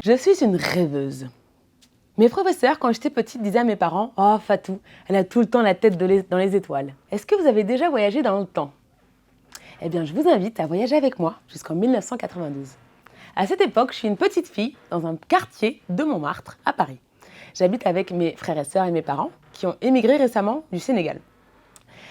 Je suis une rêveuse. Mes professeurs, quand j'étais petite, disaient à mes parents « Oh, Fatou, elle a tout le temps la tête dans les étoiles. Est-ce que vous avez déjà voyagé dans le temps ?» Eh bien, je vous invite à voyager avec moi jusqu'en 1992. À cette époque, je suis une petite fille dans un quartier de Montmartre, à Paris. J'habite avec mes frères et sœurs et mes parents qui ont émigré récemment du Sénégal.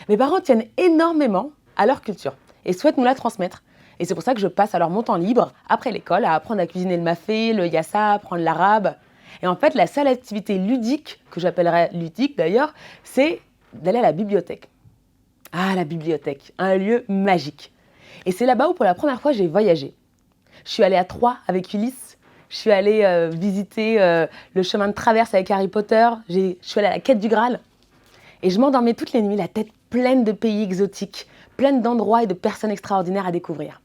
Mes parents tiennent énormément à leur culture et souhaitent nous la transmettre. Et c'est pour ça que je passe alors mon temps libre, après l'école, à apprendre à cuisiner le mafé, le yassa, apprendre l'arabe. Et en fait, la seule activité ludique, que j'appellerais ludique d'ailleurs, c'est d'aller à la bibliothèque. Ah, la bibliothèque, un lieu magique. Et c'est là-bas où pour la première fois j'ai voyagé. Je suis allée à Troyes avec Ulysse, je suis allée visiter le chemin de traverse avec Harry Potter, je suis allée à la quête du Graal. Et je m'endormais toutes les nuits, la tête pleine de pays exotiques, pleine d'endroits et de personnes extraordinaires à découvrir.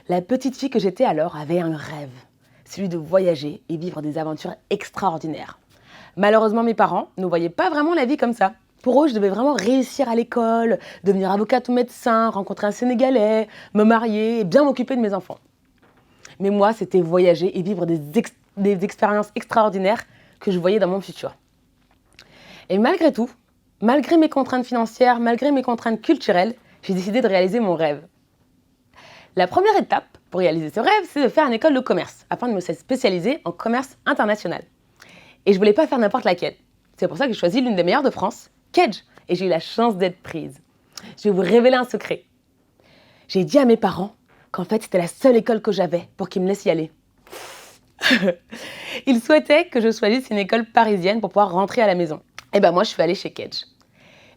La petite fille que j'étais alors avait un rêve, celui de voyager et vivre des aventures extraordinaires. Malheureusement, mes parents ne voyaient pas vraiment la vie comme ça. Pour eux, je devais vraiment réussir à l'école, devenir avocate ou médecin, rencontrer un Sénégalais, me marier et bien m'occuper de mes enfants. Mais moi, c'était voyager et vivre des expériences extraordinaires que je voyais dans mon futur. Et malgré tout, malgré mes contraintes financières, malgré mes contraintes culturelles, j'ai décidé de réaliser mon rêve. La première étape pour réaliser ce rêve, c'est de faire une école de commerce, afin de me spécialiser en commerce international. Et je ne voulais pas faire n'importe laquelle. C'est pour ça que j'ai choisi l'une des meilleures de France, Kedge, et j'ai eu la chance d'être prise. Je vais vous révéler un secret. J'ai dit à mes parents qu'en fait, c'était la seule école que j'avais pour qu'ils me laissent y aller. Ils souhaitaient que je choisisse une école parisienne pour pouvoir rentrer à la maison. Et ben moi, je suis allée chez Kedge.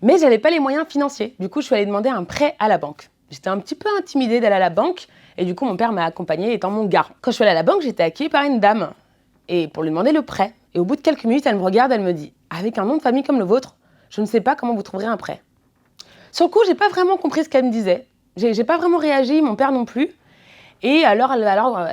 Mais je n'avais pas les moyens financiers. Du coup, je suis allée demander un prêt à la banque. J'étais un petit peu intimidée d'aller à la banque et du coup, mon père m'a accompagnée étant mon garant. Quand je suis allée à la banque, j'étais accueillie par une dame et pour lui demander le prêt. Et au bout de quelques minutes, elle me regarde, elle me dit « Avec un nom de famille comme le vôtre, je ne sais pas comment vous trouverez un prêt. » Sur le coup, j'ai pas vraiment compris ce qu'elle me disait. J'ai pas vraiment réagi, mon père non plus. Et alors, elle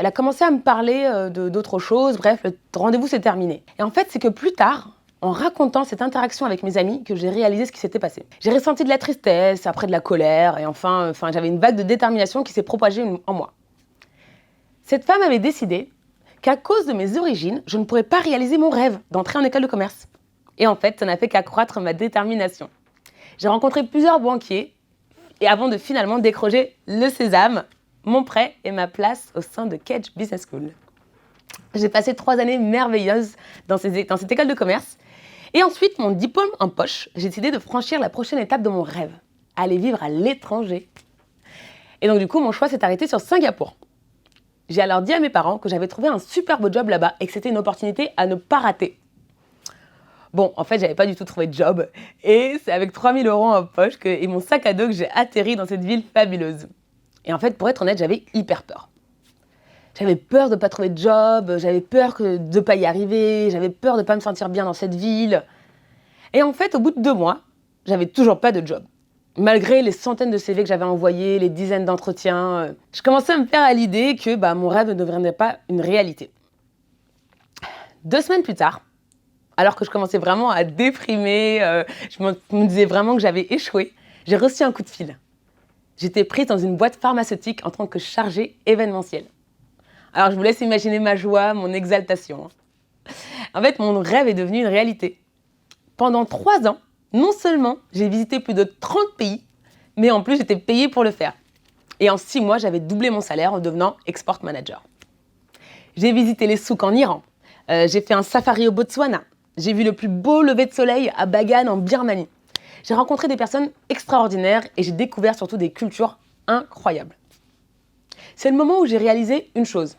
a commencé à me parler d'autres choses. Bref, le rendez-vous s'est terminé. Et en fait, c'est que plus tard, en racontant cette interaction avec mes amis, que j'ai réalisé ce qui s'était passé. J'ai ressenti de la tristesse, après de la colère, et enfin j'avais une vague de détermination qui s'est propagée en moi. Cette femme avait décidé qu'à cause de mes origines, je ne pourrais pas réaliser mon rêve d'entrer en école de commerce. Et en fait, ça n'a fait qu'accroître ma détermination. J'ai rencontré plusieurs banquiers, et avant de finalement décrocher le sésame, mon prêt et ma place au sein de Kedge Business School. J'ai passé 3 années merveilleuses dans cette école de commerce. Et ensuite, mon diplôme en poche, j'ai décidé de franchir la prochaine étape de mon rêve, aller vivre à l'étranger. Et donc du coup, mon choix s'est arrêté sur Singapour. J'ai alors dit à mes parents que j'avais trouvé un superbe job là-bas et que c'était une opportunité à ne pas rater. Bon, en fait, j'avais pas du tout trouvé de job. Et c'est avec 3 000 € en poche et mon sac à dos que j'ai atterri dans cette ville fabuleuse. Et en fait, pour être honnête, j'avais hyper peur. J'avais peur de ne pas trouver de job, j'avais peur de ne pas y arriver, j'avais peur de ne pas me sentir bien dans cette ville. Et en fait, au bout de 2 mois, j'avais toujours pas de job. Malgré les centaines de CV que j'avais envoyés, les dizaines d'entretiens, je commençais à me faire à l'idée que mon rêve ne deviendrait pas une réalité. 2 semaines plus tard, alors que je commençais vraiment à déprimer, je me disais vraiment que j'avais échoué, j'ai reçu un coup de fil. J'étais prise dans une boîte pharmaceutique en tant que chargée événementielle. Alors, je vous laisse imaginer ma joie, mon exaltation. En fait, mon rêve est devenu une réalité. Pendant 3 ans, non seulement j'ai visité plus de 30 pays, mais en plus, j'étais payée pour le faire. Et en 6 mois, j'avais doublé mon salaire en devenant export manager. J'ai visité les souks en Iran. J'ai fait un safari au Botswana. J'ai vu le plus beau lever de soleil à Bagan en Birmanie. J'ai rencontré des personnes extraordinaires et j'ai découvert surtout des cultures incroyables. C'est le moment où j'ai réalisé une chose.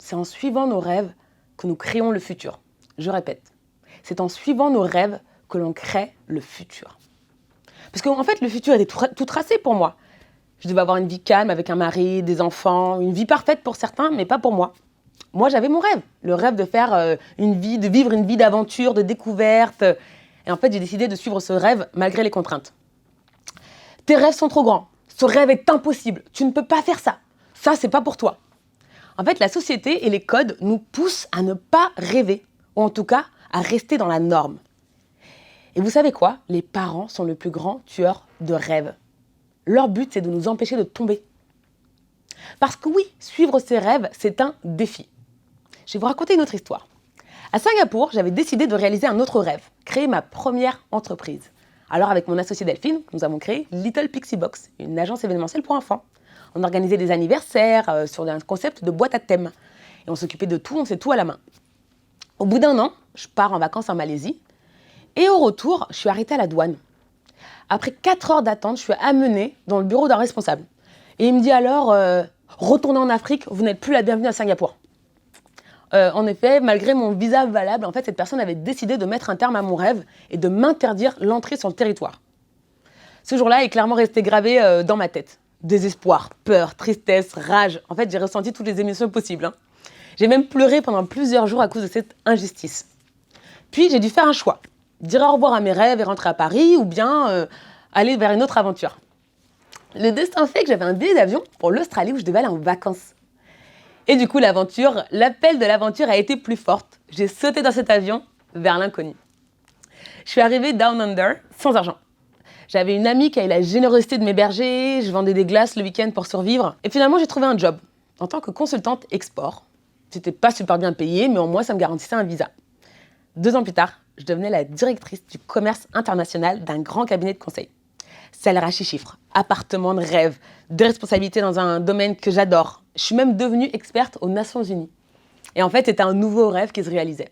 C'est en suivant nos rêves que nous créons le futur. Je répète, c'est en suivant nos rêves que l'on crée le futur. Parce qu'en fait, le futur était tout tracé pour moi. Je devais avoir une vie calme avec un mari, des enfants, une vie parfaite pour certains, mais pas pour moi. Moi, j'avais mon rêve, le rêve de faire de vivre une vie d'aventure, de découverte. Et en fait, j'ai décidé de suivre ce rêve malgré les contraintes. Tes rêves sont trop grands. Ce rêve est impossible. Tu ne peux pas faire ça. Ça, c'est pas pour toi. En fait, la société et les codes nous poussent à ne pas rêver, ou en tout cas, à rester dans la norme. Et vous savez quoi ? Les parents sont le plus grand tueur de rêves. Leur but, c'est de nous empêcher de tomber. Parce que oui, suivre ses rêves, c'est un défi. Je vais vous raconter une autre histoire. À Singapour, j'avais décidé de réaliser un autre rêve, créer ma première entreprise. Alors avec mon associé Delphine, nous avons créé Little Pixie Box, une agence événementielle pour enfants. On organisait des anniversaires sur un concept de boîte à thème. Et on s'occupait de tout, on faisait tout à la main. Au bout d'un an, je pars en vacances en Malaisie. Et au retour, je suis arrêtée à la douane. Après 4 heures d'attente, je suis amenée dans le bureau d'un responsable. Et il me dit alors, retournez en Afrique, vous n'êtes plus la bienvenue à Singapour. En effet, malgré mon visa valable, en fait, cette personne avait décidé de mettre un terme à mon rêve et de m'interdire l'entrée sur le territoire. Ce jour-là est clairement resté gravé dans ma tête. Désespoir, peur, tristesse, rage. En fait, j'ai ressenti toutes les émotions possibles. Hein. J'ai même pleuré pendant plusieurs jours à cause de cette injustice. Puis, j'ai dû faire un choix. Dire au revoir à mes rêves et rentrer à Paris ou bien aller vers une autre aventure. Le destin fait que j'avais un billet d'avion pour l'Australie où je devais aller en vacances. Et du coup, l'appel de l'aventure a été plus forte. J'ai sauté dans cet avion vers l'inconnu. Je suis arrivée down under sans argent. J'avais une amie qui a eu la générosité de m'héberger, je vendais des glaces le week-end pour survivre. Et finalement, j'ai trouvé un job en tant que consultante export. C'était pas super bien payé, mais au moins, ça me garantissait un visa. 2 ans plus tard, je devenais la directrice du commerce international d'un grand cabinet de conseil. Salaire à 6 chiffres, appartement de rêve, de responsabilités dans un domaine que j'adore. Je suis même devenue experte aux Nations Unies. Et en fait, c'était un nouveau rêve qui se réalisait.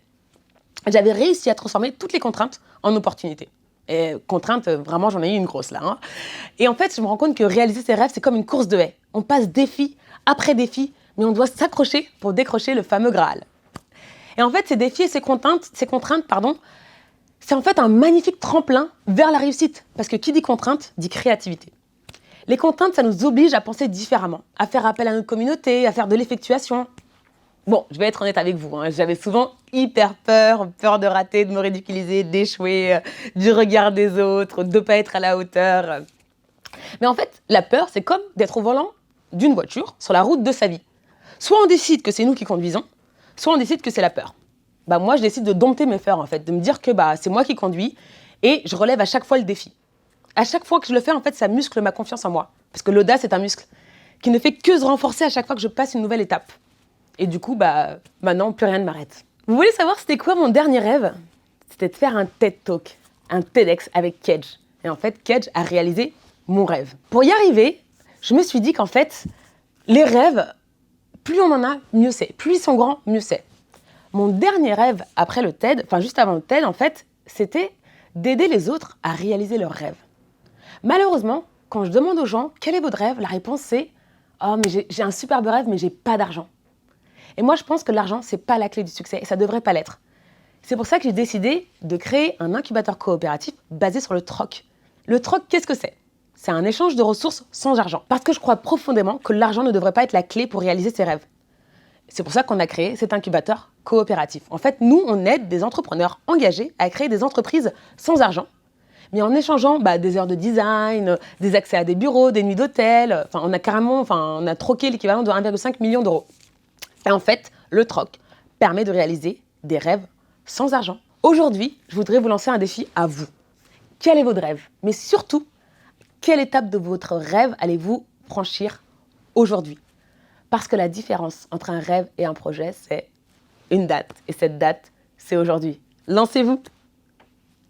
J'avais réussi à transformer toutes les contraintes en opportunités. Et contraintes, vraiment, j'en ai eu une grosse là. Hein. Et en fait, je me rends compte que réaliser ses rêves, c'est comme une course de haies. On passe défi après défi, mais on doit s'accrocher pour décrocher le fameux Graal. Et en fait, ces défis et ces contraintes, c'est en fait un magnifique tremplin vers la réussite. Parce que qui dit contrainte, dit créativité. Les contraintes, ça nous oblige à penser différemment, à faire appel à notre communauté, à faire de l'effectuation. Bon, je vais être honnête avec vous, hein, j'avais souvent hyper peur de rater, de me ridiculiser, d'échouer, du regard des autres, de ne pas être à la hauteur. Mais en fait, la peur, c'est comme d'être au volant d'une voiture sur la route de sa vie. Soit on décide que c'est nous qui conduisons, soit on décide que c'est la peur. Moi, je décide de dompter mes peurs, en fait, de me dire que c'est moi qui conduis et je relève à chaque fois le défi. À chaque fois que je le fais, en fait, ça muscle ma confiance en moi. Parce que l'audace est un muscle qui ne fait que se renforcer à chaque fois que je passe une nouvelle étape. Et du coup, maintenant, plus rien ne m'arrête. Vous voulez savoir c'était quoi mon dernier rêve ? C'était de faire un TED Talk, un TEDx avec Kedge. Et en fait, Kedge a réalisé mon rêve. Pour y arriver, je me suis dit qu'en fait, les rêves, plus on en a, mieux c'est. Plus ils sont grands, mieux c'est. Mon dernier rêve après le TED, juste avant le TED, en fait, c'était d'aider les autres à réaliser leurs rêves. Malheureusement, quand je demande aux gens quel est votre rêve, la réponse c'est « Oh, mais j'ai un superbe rêve, mais j'ai pas d'argent. » Et moi, je pense que l'argent, c'est pas la clé du succès et ça devrait pas l'être. C'est pour ça que j'ai décidé de créer un incubateur coopératif basé sur le troc. Le troc, qu'est-ce que c'est ? C'est un échange de ressources sans argent. Parce que je crois profondément que l'argent ne devrait pas être la clé pour réaliser ses rêves. C'est pour ça qu'on a créé cet incubateur coopératif. En fait, nous, on aide des entrepreneurs engagés à créer des entreprises sans argent, mais en échangeant des heures de design, des accès à des bureaux, des nuits d'hôtel. On a troqué l'équivalent de 1,5 million d'euros. Et en fait, le troc permet de réaliser des rêves sans argent. Aujourd'hui, je voudrais vous lancer un défi à vous. Quel est votre rêve ? Mais surtout, quelle étape de votre rêve allez-vous franchir aujourd'hui ? Parce que la différence entre un rêve et un projet, c'est une date. Et cette date, c'est aujourd'hui. Lancez-vous !